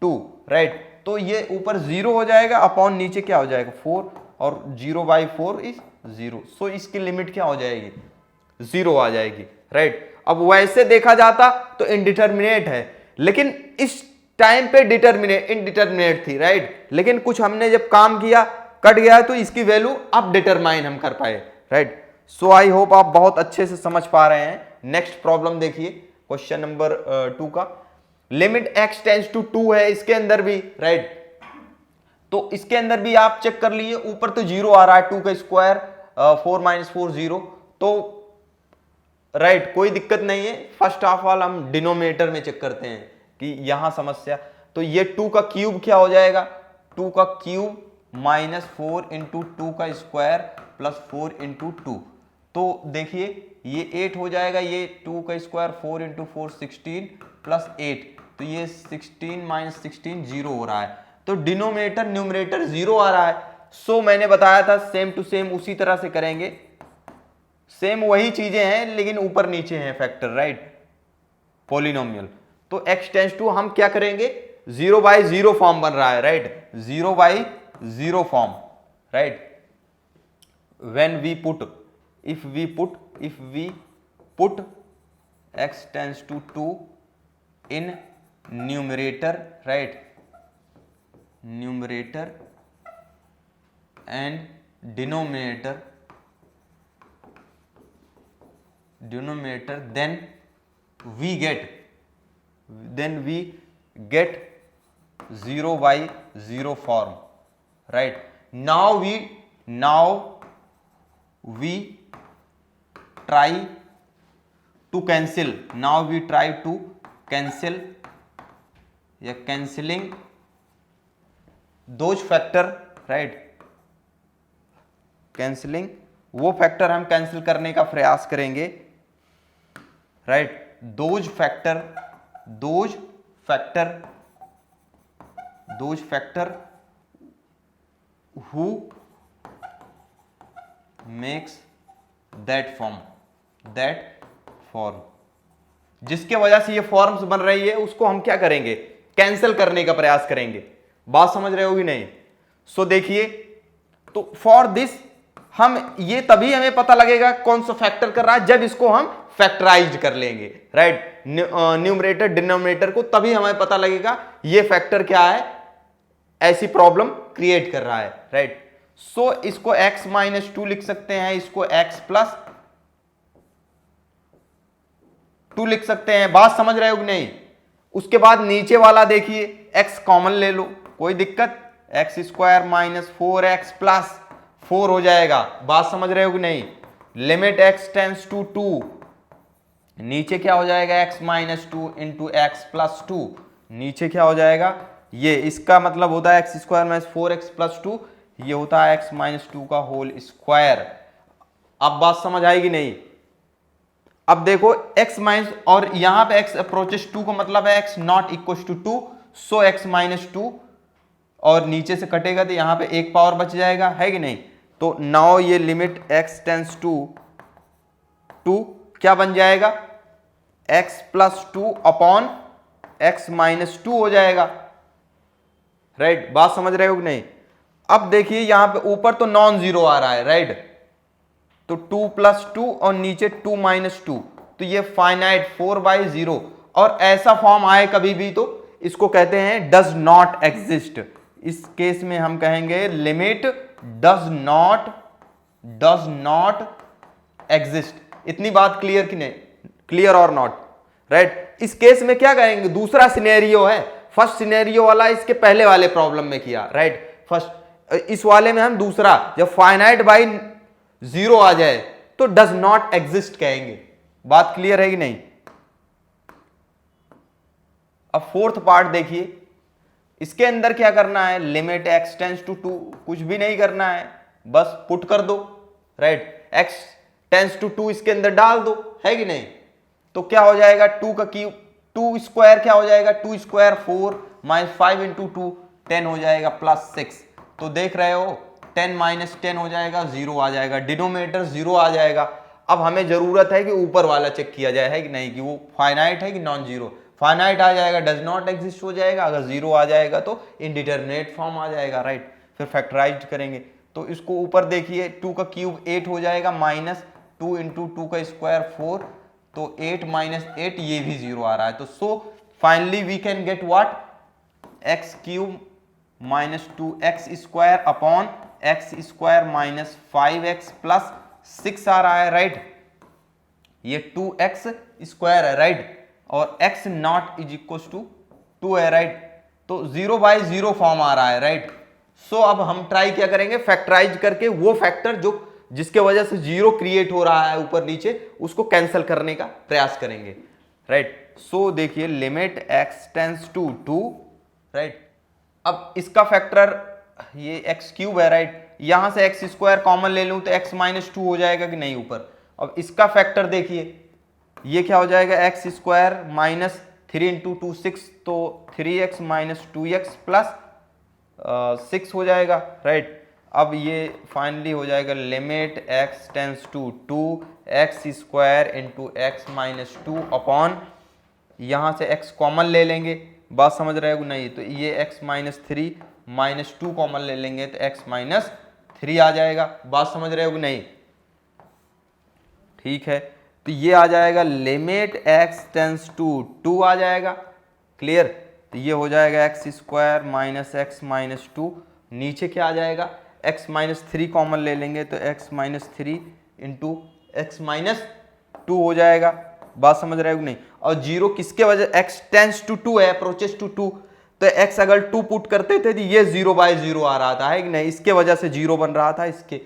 2, राइट। तो ये ऊपर 0 हो जाएगा, अपॉन नीचे क्या हो जाएगा? 4, और 0 बाई 4 इज 0। सो इसकी लिमिट क्या हो जाएगी? 0 आ जाएगी, राइट। अब वैसे देखा जाता तो इनडिटर्मिनेट है, लेकिन इस टाइम पे इनडिटर्मिनेट थी, राइट। लेकिन कुछ हमने जब काम किया, कट गया, तो इसकी वैल्यू अब डिटरमाइन हम कर पाए, राइट। सो आई होप आप बहुत अच्छे से समझ पा रहे हैं। नेक्स्ट प्रॉब्लम देखिए, क्वेश्चन नंबर 2 का। लिमिट x टेंस टू 2 है इसके अंदर भी, राइट। तो इसके अंदर भी आप चेक कर लिए, ऊपर तो 0 आ रहा है, 2 का स्क्वायर 4 माइनस 4 0, तो राइट, कोई दिक्कत नहीं है। फर्स्ट हाफ वाला हम डिनोमिनेटर में चेक करते हैं कि यहां समस्या, तो ये 2 का क्यूब क्या हो जाएगा? 2 का क्यूब माइनस 4 इंटू 2 का स्क्वायर प्लस 4 इंटू 2, तो देखिए ये 8 हो जाएगा, ये 2 का स्क्वायर 4 इंटू 4 16 प्लस 8, तो ये 16 माइनस 16 0 हो रहा है। तो डिनोमिनेटर न्यूमरेटर 0 आ रहा है। सो मैंने बताया था सेम टू सेम उसी तरह से करेंगे, सेम वही चीजें हैं, लेकिन ऊपर नीचे हैं फैक्टर, राइट, पॉलिनोमियल। तो x टेंस टू हम क्या करेंगे? 0 बाई 0 फॉर्म बन रहा है, right, 0 by 0 form, right. when we put, if we put x tends to 2 in numerator, right, numerator and denominator, then we get 0 by 0 form, right. Now we try to cancel, या cancelling those factor, right, cancelling वो factor हम cancel करने का प्रयास करेंगे, right, those factor who makes that form, जिसके वजह से ये फॉर्म्स बन रही है, उसको हम क्या करेंगे? कैंसिल करने का प्रयास करेंगे। बात समझ रहे हो कि नहीं? सो देखिए, तो फॉर दिस हम ये तभी हमें पता लगेगा कौन सा फैक्टर कर रहा है, जब इसको हम फैक्टराइज कर लेंगे, राइट, न्यूमरेटर डिनोमिनेटर को, तभी हमें पता लगेगा ये फैक्टर क्या है, ऐसी प्रॉब्लम क्रिएट कर रहा है, राइट। सो इसको x माइनस 2 लिख सकते हैं, इसको x प्लस 2 लिख सकते हैं। बात समझ रहे हो कि नहीं? उसके बाद नीचे वाला देखिए, x कॉमन ले लो, कोई दिक्कत, x square minus 4x plus 4 हो जाएगा। बात समझ रहे हो कि नहीं? लिमिट x टेंस टू 2, नीचे क्या हो जाएगा, x minus 2 into x plus 2, नीचे क्या हो जाएगा, ये इसका मतलब होता है x square minus 4x plus 2, ये होता है x माइनस 2 का होल स्क्वायर। अब बात समझ आएगी नहीं? अब देखो x माइनस, और यहां पे x अप्रोचेस 2 का मतलब है x not equal to 2, so x minus 2, और नीचे से कटेगा तो यहां पे एक पावर बच जाएगा, है कि नहीं? तो नाउ ये लिमिट x टेंस टू 2 क्या बन जाएगा, x plus 2 upon x minus 2 हो जाएगा, राइट। बात समझ रहे हो कि नहीं? अब देखिए यहां पे ऊपर तो नॉन जीरो आ रहा है, राइट, तो 2 प्लस 2 और नीचे 2 माइनस 2, तो ये फाइनाइट 4/0, और ऐसा फॉर्म आए कभी भी तो इसको कहते हैं डज नॉट एग्जिस्ट। इस केस में हम कहेंगे लिमिट डज नॉट एग्जिस्ट। इतनी बात क्लियर कि नहीं? क्लियर और नॉट, राइट। इस केस में क्या करेंगे, दूसरा सिनेरियो है, फर्स्ट सिनेरियो वाला इसके पहले वाले प्रॉब्लम में किया, राइट, फर्स्ट, इस वाले में हम दूसरा, जब फाइनाइट बाई 0 आ जाए तो डज नॉट एग्जिस्ट कहेंगे। बात क्लियर है कि नहीं? अब फोर्थ पार्ट देखिए, इसके अंदर क्या करना है, लिमिट x टेंस टू 2, कुछ भी नहीं करना है, बस पुट कर दो, राइट, x टेंस टू 2 इसके अंदर डाल दो, है कि नहीं? तो क्या हो जाएगा, 2 का क्यूब, 2 स्क्वायर क्या हो जाएगा, 2 स्क्वायर 4 माइनस 5 इंटू 2 10 हो जाएगा प्लस 6, तो देख रहे हो 10 माइनस 10 हो जाएगा, 0 आ जाएगा, डिनोमिनेटर 0 आ जाएगा। अब हमें जरूरत है कि ऊपर वाला चेक किया जाए, है कि नहीं, कि वो फाइनाइट है कि नॉन जीरो। फाइनाइट आ जाएगा डज नॉट एग्जिस्ट हो जाएगा, अगर 0 आ जाएगा तो इनडिटरमिनेट फॉर्म आ जाएगा, राइट। फिर फैक्टराइज करेंगे तो इसको ऊपर देखिए, 2 का क्यूब 8 हो जाएगा, माइनस 2 इंटू 2 का स्क्वायर 4, तो 8 माइनस 8, ये भी 0 आ रहा है, तो so finally we can get what, x cube minus 2x square upon x square minus 5x plus 6 आ रहा है, राइट, ये 2x स्क्वायर है, राइट, और x not is equal to 2 है, राइट, तो 0/0 फॉर्म आ रहा है, राइट। सो अब हम ट्राई क्या करेंगे, फैक्टराइज करके वो फैक्टर जो जिसके वजह से 0 क्रिएट हो रहा है ऊपर नीचे, उसको कैंसिल करने का प्रयास करेंगे, राइट। सो देखिए limit x tends to 2, right, अब इसका फैक्टर ये एक्स क्यूब है, राइट, यहां से एक्स स्क्वायर कॉमन ले लूं तो एक्स माइनस 2 हो जाएगा कि नहीं ऊपर। अब इसका फैक्टर देखिए, ये क्या हो जाएगा, एक्स स्क्वायर माइनस 3 इंटू 2 6, तो 3x माइनस 2x प्लस 6 हो जाएगा, राइट। अब ये फाइनली हो जाएगा limit x tends to 2 x square into x minus 2 upon, यहां से x कॉमन ले लेंगे, बात समझ रहे हो नहीं, तो ये x माइनस 3 माइनस 2 कॉमन ले लेंगे तो x माइनस 3 आ जाएगा, बात समझ रहे हो नहीं? ठीक है, तो ये आ जाएगा लिमिट x टेंस टू 2 आ जाएगा, क्लियर। तो ये हो जाएगा x square minus x minus 2, नीचे क्या आ जाएगा, x माइनस 3 कॉमन ले लेंगे तो x minus 3 into x minus 2 हो जाएगा, बात समझ रहे हो नहीं? और 0 किसके वजह, x टेंस टू 2 है, अप्रोचेस टू 2, तो x अगर 2 पुट करते थे तो ये 0/0 आ रहा था, है कि नहीं, इसके वजह से 0 बन रहा था इसके।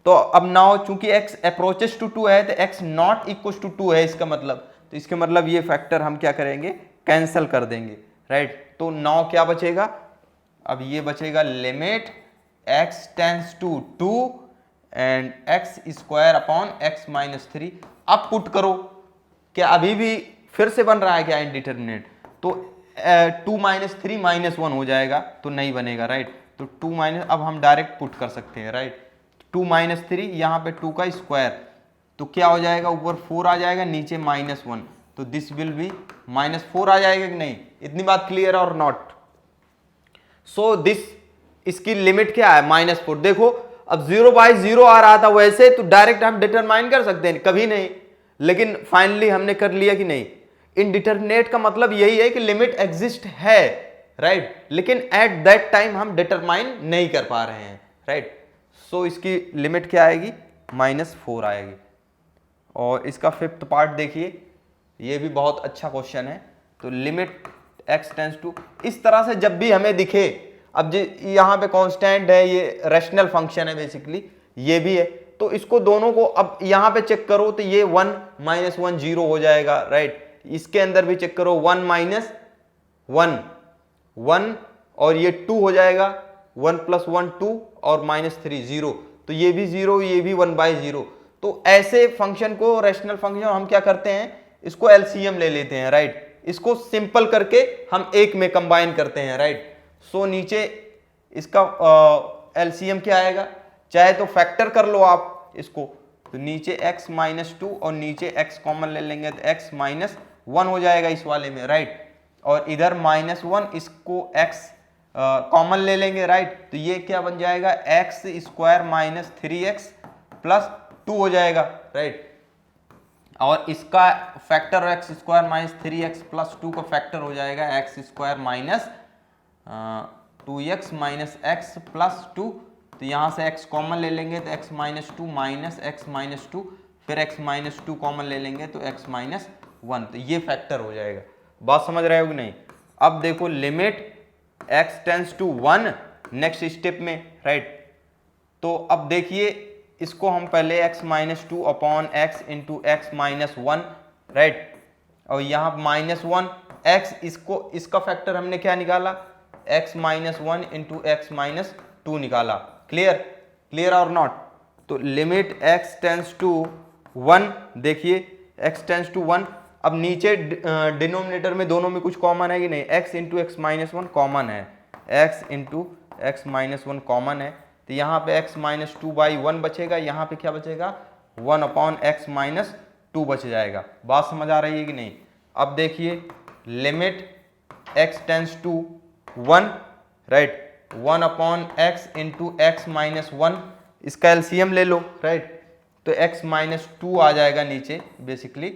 तो अब नाउ चूंकि x अप्रोचेस टू 2 है तो x नॉट इक्वल टू 2 है इसका मतलब, तो इसके मतलब ये फैक्टर हम क्या करेंगे, कैंसिल कर देंगे, राइट। तो नाउ क्या बचेगा, अब ये बचेगा limit x tends to 2 and x square upon x minus 3। अब पुट करो, क्या अभी भी फिर से बन रहा है क्या इनडिटरमिनेट, तो 2 माइनस 3 माइनस 1 हो जाएगा, तो नहीं बनेगा, राइट। तो 2 माइनस, अब हम डायरेक्ट पुट कर सकते हैं, राइट, 2 माइनस 3 यहाँ पे 2 का स्क्वायर, तो क्या हो जाएगा, ऊपर 4 आ जाएगा, नीचे माइनस 1, तो दिस विल बी माइनस 4 आ जाएगा कि नहीं? इतनी बात क्लियर और नॉट? सो दिस, इसकी लिमिट क्या है, माइनस 4। देखो अब 0/0 आ रहा था, वैसे तो डायरेक्ट हम डिटरमाइन कर सकते हैं, कभी नहीं, लेकिन फाइनली हमने कर लिया कि नहीं। इनडिटरमिनेट का मतलब यही है कि लिमिट एग्जिस्ट है, राइट, लेकिन एट दैट टाइम हम डिटरमाइन नहीं कर पा रहे हैं, राइट। सो इसकी लिमिट क्या आएगी, -4 आएगी। और इसका फिफ्थ पार्ट देखिए, ये भी बहुत अच्छा क्वेश्चन है। तो लिमिट x टेंस टू, इस तरह से जब भी हमें दिखे, अब यहाँ पे कांस्टेंट है, ये रैशनल फंक्शन है बेसिकली, ये भी है, तो इसको दोनों को अब यहाँ पे चेक करो तो ये 1 -1 0 हो जाएगा, राइट। इसके अंदर भी चेक करो 1 -1 1 और ये 2 हो जाएगा, 1 + 1 2 और -3 0, तो ये भी 0, ये भी 1/0। तो ऐसे फंक्शन को, रैशनल फंक्शन, हम क्या करते हैं, इसको एलसीएम ले लेते हैं, राइट। इसको सिंपल करके हम एक में कंबाइन करते हैं, राइट। सो नीचे इसका एलसीएम क्या आएगा, चाहे तो फैक्टर कर लो आप इसको, तो नीचे x -2 और नीचे x कॉमन ले लेंगे तो x -1 हो जाएगा इस वाले में, राइट। और इधर -1, इसको x कॉमन ले लेंगे, राइट। तो ये क्या बन जाएगा, x² - 3x + 2 हो जाएगा, राइट। और इसका फैक्टर x² - 3x + 2 का फैक्टर हो जाएगा x² - 2x - x + 2। तो यहाँ से x कॉमन ले लेंगे तो x -2 -x -2, फिर x -2 कॉमन ले लेंगे तो x -1, तो ये फैक्टर हो जाएगा। बात समझ रहे हो कि नहीं। अब देखो limit x tends to 1 next step में, राइट। तो अब देखिए इसको हम पहले x -2 upon x into x -1, right. और यहाँ -1 x, इसको, इसका फैक्टर हमने क्या निकाला, x -1 इंटू x -2 निकाला। क्लियर और नॉट। तो लिमिट x टेंस टू 1, देखिए x टेंस टू 1। अब नीचे डिनोमिनेटर में दोनों में कुछ कॉमन है कि नहीं, x इंटू x -1 कॉमन है, x इंटू x -1 कॉमन है, तो यहाँ पे x -2/1 बचेगा, यहाँ पे क्या बचेगा, 1 अपॉन x -2 बच जाएगा। बात समझ आ रही है कि नहीं। अब देखिए limit x tends to 1, right, 1 upon x into x -1, इसका एलसीएम ले लो, राइट। तो x -2 आ जाएगा नीचे बेसिकली,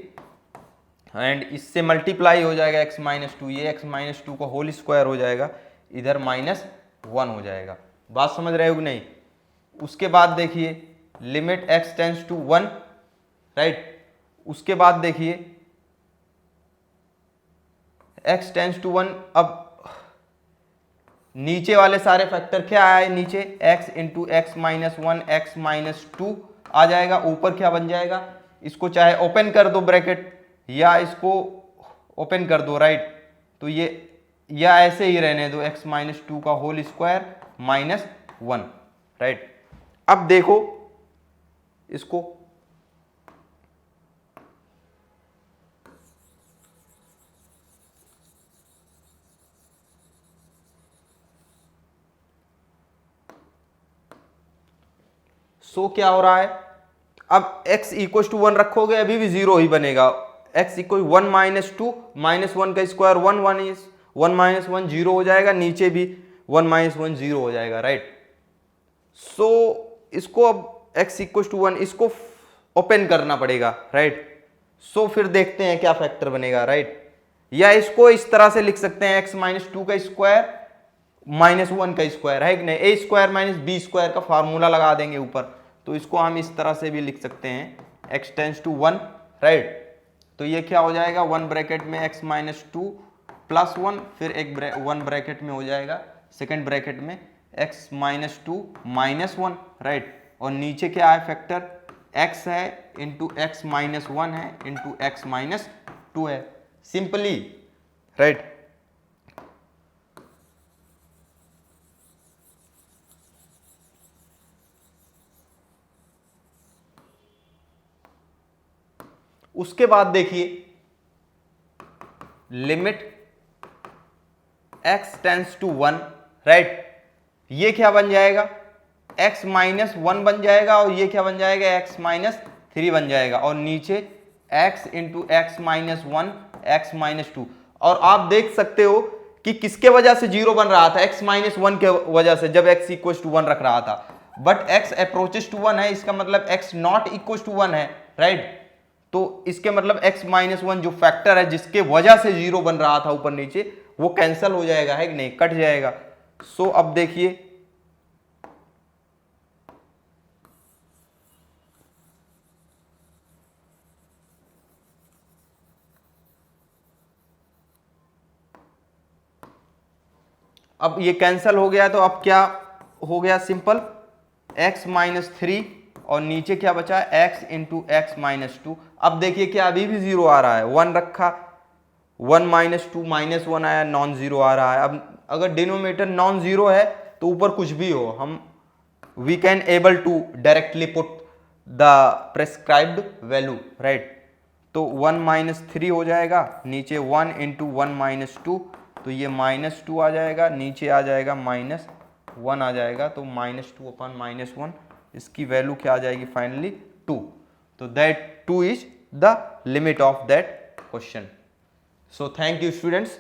एंड इससे मल्टीप्लाई हो जाएगा x -2, ये x -2 का होल स्क्वायर हो जाएगा, इधर -1 हो जाएगा। बात समझ रहे हो कि नहीं। उसके बाद देखिए limit x tends to 1, right. उसके बाद देखिए x टेंस टू 1, अब नीचे वाले सारे फैक्टर क्या आए, नीचे x इंटू x -1 x -2 आ जाएगा, ऊपर क्या बन जाएगा, इसको चाहे ओपन कर दो ब्रैकेट या इसको ओपन कर दो, राइट। तो ये, या ऐसे ही रहने दो, x -2 का होल स्क्वायर -1, राइट। अब देखो इसको, सो क्या हो रहा है, अब x = 1 रखोगे अभी भी 0 ही बनेगा, x = 1 - 2 -1 का स्क्वायर 1 -1 0 हो जाएगा, नीचे भी 1 -1 0 हो जाएगा, राइट। सो इसको अब x = 1, इसको ओपन करना पड़ेगा, राइट। सो फिर देखते हैं क्या फैक्टर बनेगा, राइट। या इसको इस तरह से लिख सकते हैं, x -2 का स्क्वायर -1 का स्क्वायर है कि नहीं, a² - b² का फार्मूला लगा देंगे ऊपर, तो इसको हम इस तरह से भी लिख सकते हैं, x टेंस टू 1, राइट। तो ये क्या हो जाएगा, 1 ब्रैकेट में x -2 + 1, फिर एक 1 ब्रैकेट में हो जाएगा, सेकेंड ब्रैकेट में x -2 -1, राइट। और नीचे क्या है फैक्टर, x है इंटू x -1 है इंटू x -2 है, सिंपली, राइट। उसके बाद देखिए limit x tends to 1, right. ये क्या बन जाएगा, x -1 बन जाएगा, और ये क्या बन जाएगा, x -3 बन जाएगा, और नीचे x इंटू x -1 x -2। और आप देख सकते हो कि किसके वजह से 0 बन रहा था, x -1 के वजह से, जब x = 1 रख रहा था, बट x अप्रोचेस टू 1 है, इसका मतलब x not equals to 1 है, राइट। तो इसके मतलब x माइनस वन जो फैक्टर है जिसके वजह से जीरो बन रहा था ऊपर नीचे, वो कैंसिल हो जाएगा, है कि नहीं, कट जाएगा। सो अब देखिए अब ये कैंसिल हो गया, तो अब क्या हो गया, सिंपल x माइनस थ्री और नीचे क्या बचा, x into x minus two. अब देखिए क्या अभी भी जीरो आ रहा है, वन रखा, one minus to minus one आया, नॉन जीरो आ रहा है। अब अगर डिनोमिनेटर नॉन जीरो है तो ऊपर कुछ भी हो, हम we can able to directly put the prescribed value, right. तो वन माइनस थ्री हो जाएगा, नीचे one into one minus two, तो ये माइनस टू आ जाएगा, नीचे आ जाएगा माइनस वन आ जाएगा, तो minus two upon minus one, इसकी वैल्यू क्या आ जाएगी फाइनली, टू। तो that two is the limit of that question. So thank you students.